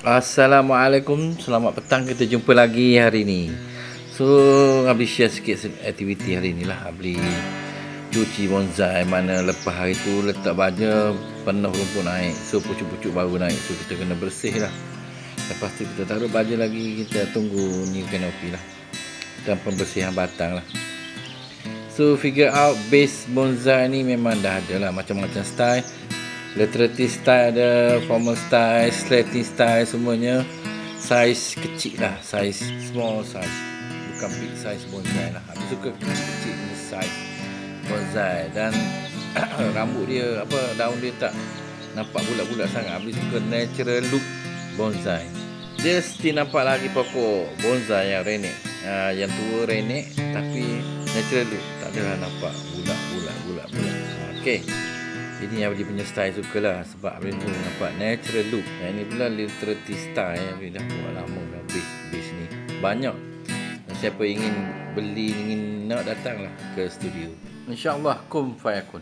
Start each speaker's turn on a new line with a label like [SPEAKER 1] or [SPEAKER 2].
[SPEAKER 1] Assalamualaikum, selamat petang, kita jumpa lagi hari ni. So, Abli share sikit aktiviti hari ni lah. Abli cuci bonsai, mana lepas hari tu letak baja penuh rumput naik. So, pucuk-pucuk baru naik. So, kita kena bersih lah. Lepas tu kita taruh baja lagi, kita tunggu new canopy lah. Dan pembersihan batang lah. So, figure out base bonsai ni memang dah ada lah macam-macam style. Laterity style ada, formal style, slating style, semuanya saiz kecil lah, saiz small size, bukan big size bonsai lah. Aku suka kecil-kecil punya size bonsai. Dan rambut dia, daun dia tak nampak bulat-bulat sangat. Aku suka natural look bonsai. Dia still nampak lagi pokok bonsai yang renek, yang tua renek, tapi natural look, tak adalah nampak bulat-bulat. Okay, ini yang Abdi punya style sukalah, sebab Abdi pun nampak natural look. Yang ini pula literati style yang Abdi dah buat lama dah. Base ni banyak. Siapa ingin beli, ingin nak, datanglah ke studio. InsyaAllah kum fayakun.